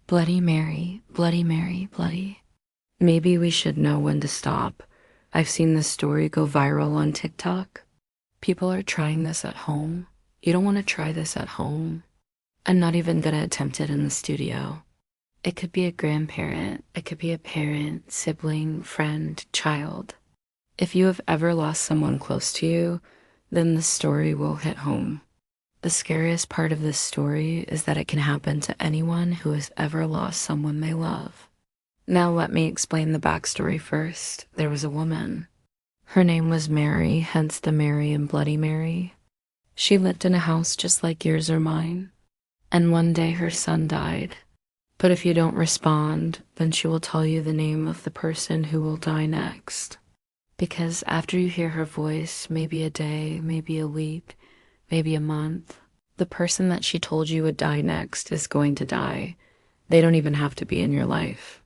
Bloody Mary, Bloody Mary, Bloody. Maybe we should know when to stop. I've seen this story go viral on TikTok. People are trying this at home. You don't want to try this at home. I'm not even gonna attempt it in the studio. It could be a grandparent, it could be a parent, sibling, friend, child. If you have ever lost someone close to you, then this story will hit home. The scariest part of this story is that it can happen to anyone who has ever lost someone they love. Now let me explain the backstory first. There was a woman. Her name was Mary, hence the Mary and Bloody Mary. She lived in a house just like yours or mine, and one day her son died. But if you don't respond, then she will tell you the name of the person who will die next. Because after you hear her voice, maybe a day, maybe a week, maybe a month, the person that she told you would die next is going to die. They don't even have to be in your life.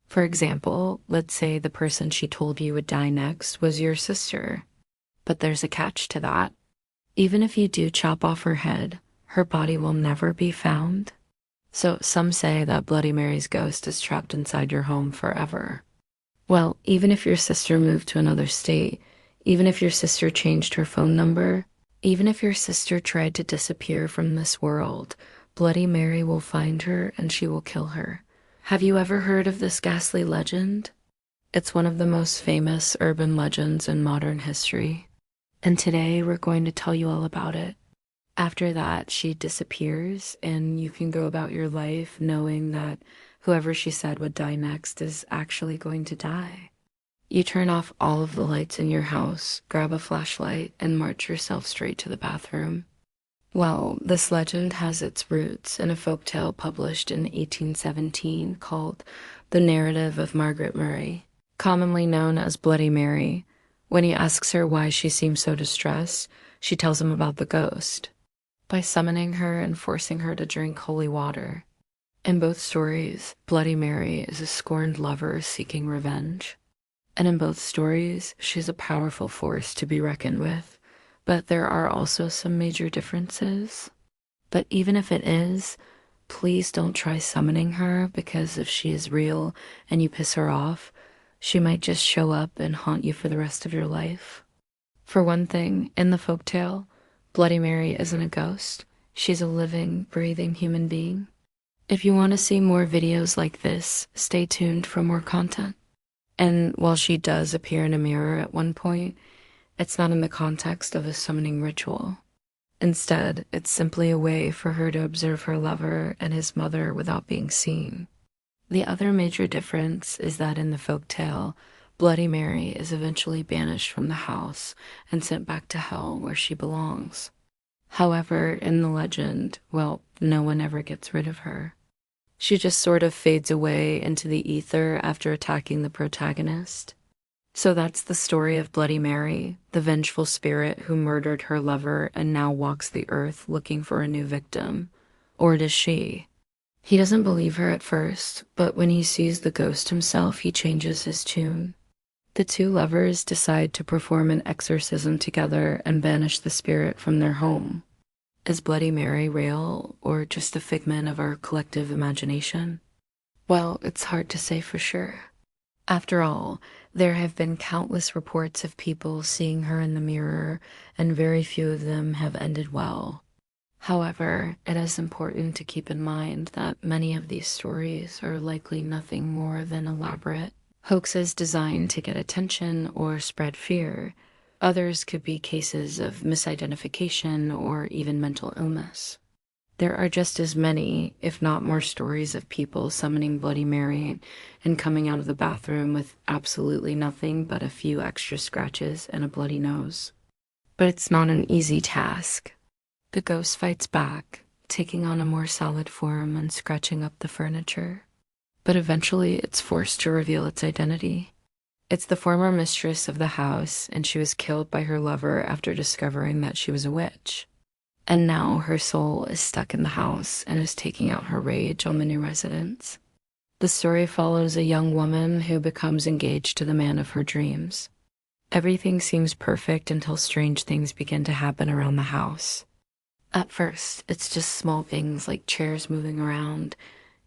For example, let's say the person she told you would die next was your sister. But there's a catch to that. Even if you do chop off her head, her body will never be found. So some say that Bloody Mary's ghost is trapped inside your home forever. Well, even if your sister moved to another state, even if your sister changed her phone number, even if your sister tried to disappear from this world, Bloody Mary will find her and she will kill her. Have you ever heard of this ghastly legend? It's one of the most famous urban legends in modern history. And today we're going to tell you all about it. After that, she disappears and you can go about your life knowing that whoever she said would die next is actually going to die. You turn off all of the lights in your house, grab a flashlight, and march yourself straight to the bathroom. Well, this legend has its roots in a folktale published in 1817 called The Narrative of Margaret Murray, commonly known as Bloody Mary. When he asks her why she seems so distressed, she tells him about the ghost. By summoning her and forcing her to drink holy water. In both stories, Bloody Mary is a scorned lover seeking revenge. And in both stories, she's a powerful force to be reckoned with. But there are also some major differences. But even if it is, please don't try summoning her, because if she is real and you piss her off, she might just show up and haunt you for the rest of your life. For one thing, in the folktale, Bloody Mary isn't a ghost. She's a living, breathing human being. If you want to see more videos like this, stay tuned for more content. And while she does appear in a mirror at one point, it's not in the context of a summoning ritual. Instead, it's simply a way for her to observe her lover and his mother without being seen. The other major difference is that in the folktale, Bloody Mary is eventually banished from the house and sent back to hell where she belongs. However, in the legend, well, no one ever gets rid of her. She just sort of fades away into the ether after attacking the protagonist. So that's the story of Bloody Mary, the vengeful spirit who murdered her lover and now walks the earth looking for a new victim. Or does she? He doesn't believe her at first, but when he sees the ghost himself, he changes his tune. The two lovers decide to perform an exorcism together and banish the spirit from their home. Is Bloody Mary real, or just a figment of our collective imagination? Well, it's hard to say for sure. After all, there have been countless reports of people seeing her in the mirror, and very few of them have ended well. However, it is important to keep in mind that many of these stories are likely nothing more than elaborate hoaxes designed to get attention or spread fear. Others could be cases of misidentification or even mental illness. There are just as many, if not more, stories of people summoning Bloody Mary and coming out of the bathroom with absolutely nothing but a few extra scratches and a bloody nose. But it's not an easy task. The ghost fights back, taking on a more solid form and scratching up the furniture. But eventually it's forced to reveal its identity. It's the former mistress of the house, and she was killed by her lover after discovering that she was a witch. And now her soul is stuck in the house and is taking out her rage on the new residents. The story follows a young woman who becomes engaged to the man of her dreams. Everything seems perfect until strange things begin to happen around the house. At first, it's just small things like chairs moving around,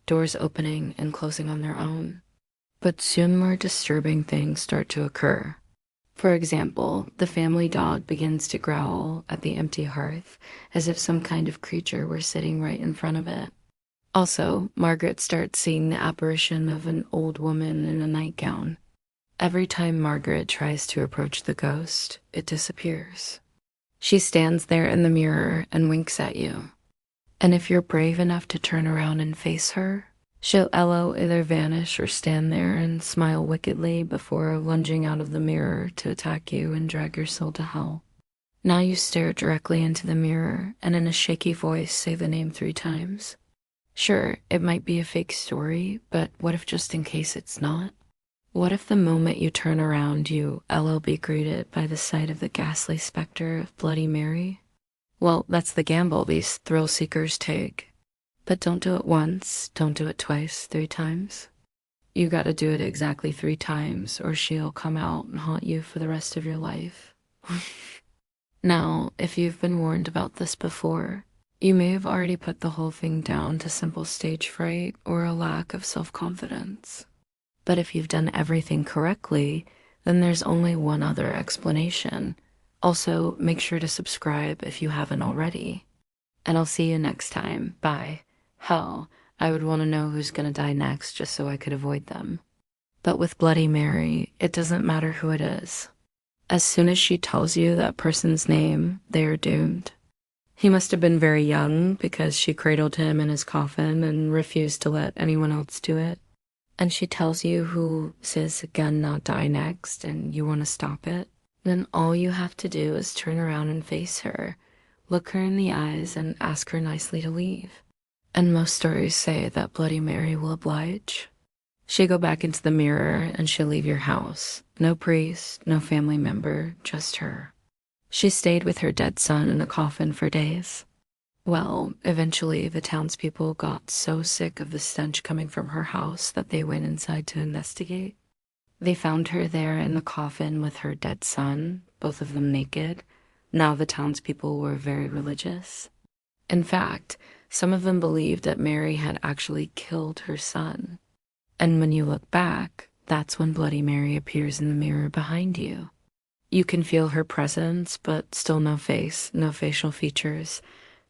doors opening and closing on their own. But soon more disturbing things start to occur. For example, the family dog begins to growl at the empty hearth as if some kind of creature were sitting right in front of it. Also, Margaret starts seeing the apparition of an old woman in a nightgown. Every time Margaret tries to approach the ghost, it disappears. She stands there in the mirror and winks at you. And if you're brave enough to turn around and face her, she'll either vanish or stand there and smile wickedly before lunging out of the mirror to attack you and drag your soul to hell. Now you stare directly into the mirror and in a shaky voice say the name 3 times. Sure, it might be a fake story, but what if just in case it's not? What if the moment you turn around, you be greeted by the sight of the ghastly specter of Bloody Mary? Well, that's the gamble these thrill seekers take. But don't do it once, don't do it twice, 3 times. You gotta do it exactly 3 times, or she'll come out and haunt you for the rest of your life. Now, if you've been warned about this before, you may have already put the whole thing down to simple stage fright or a lack of self-confidence. But if you've done everything correctly, then there's only one other explanation. Also, make sure to subscribe if you haven't already. And I'll see you next time. Bye. Hell, I would want to know who's gonna die next just so I could avoid them. But with Bloody Mary, it doesn't matter who it is. As soon as she tells you that person's name, they are doomed. He must have been very young because she cradled him in his coffin and refused to let anyone else do it. And she tells you who is gonna die next and you want to stop it, then all you have to do is turn around and face her, look her in the eyes and ask her nicely to leave. And most stories say that Bloody Mary will oblige. She'll go back into the mirror and she'll leave your house. No priest, no family member, just her. She stayed with her dead son in a coffin for days. Well, eventually the townspeople got so sick of the stench coming from her house that they went inside to investigate. They found her there in the coffin with her dead son, both of them naked. Now the townspeople were very religious. In fact, some of them believed that Mary had actually killed her son. And when you look back, that's when Bloody Mary appears in the mirror behind you. You can feel her presence, but still no face, no facial features.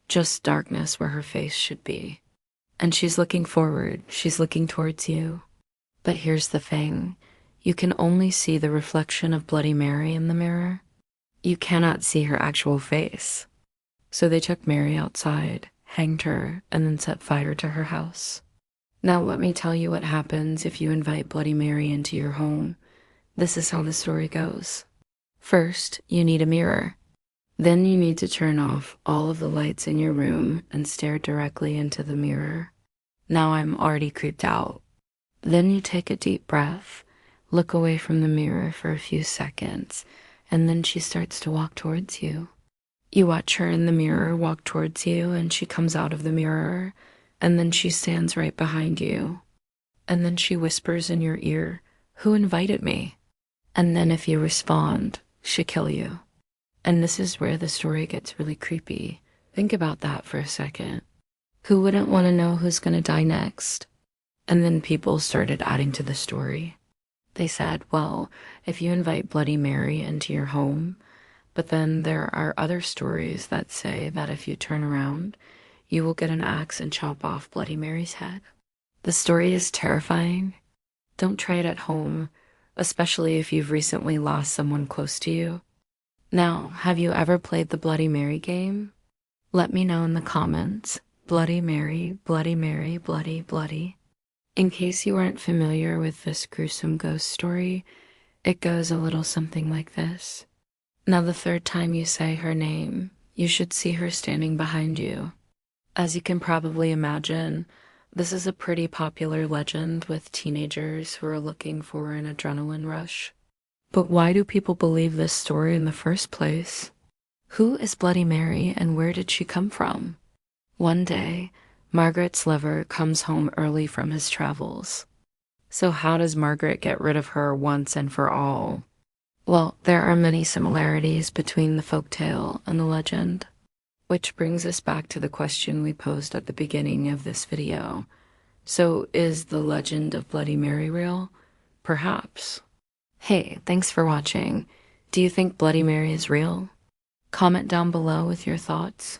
Just darkness where her face should be. And she's looking forward, she's looking towards you. But here's the thing, you can only see the reflection of Bloody Mary in the mirror. You cannot see her actual face. So they took Mary outside, hanged her, and then set fire to her house. Now let me tell you what happens if you invite Bloody Mary into your home. This is how the story goes. First, you need a mirror. Then you need to turn off all of the lights in your room and stare directly into the mirror. Now I'm already creeped out. Then you take a deep breath, look away from the mirror for a few seconds, and then she starts to walk towards you. You watch her in the mirror walk towards you, and she comes out of the mirror, and then she stands right behind you. And then she whispers in your ear, "Who invited me?" And then if you respond, she'll kill you. And this is where the story gets really creepy. Think about that for a second. Who wouldn't want to know who's going to die next? And then people started adding to the story. They said, well, if you invite Bloody Mary into your home, but then there are other stories that say that if you turn around, you will get an axe and chop off Bloody Mary's head. The story is terrifying. Don't try it at home, especially if you've recently lost someone close to you. Now, have you ever played the Bloody Mary game? Let me know in the comments. Bloody Mary, Bloody Mary, Bloody, Bloody. In case you aren't familiar with this gruesome ghost story, it goes a little something like this. Now the 3rd time you say her name, you should see her standing behind you. As you can probably imagine, this is a pretty popular legend with teenagers who are looking for an adrenaline rush. But why do people believe this story in the first place? Who is Bloody Mary and where did she come from? One day, Margaret's lover comes home early from his travels. So how does Margaret get rid of her once and for all? Well, there are many similarities between the folktale and the legend. Which brings us back to the question we posed at the beginning of this video. So is the legend of Bloody Mary real? Perhaps. Hey, thanks for watching. Do you think Bloody Mary is real? Comment down below with your thoughts.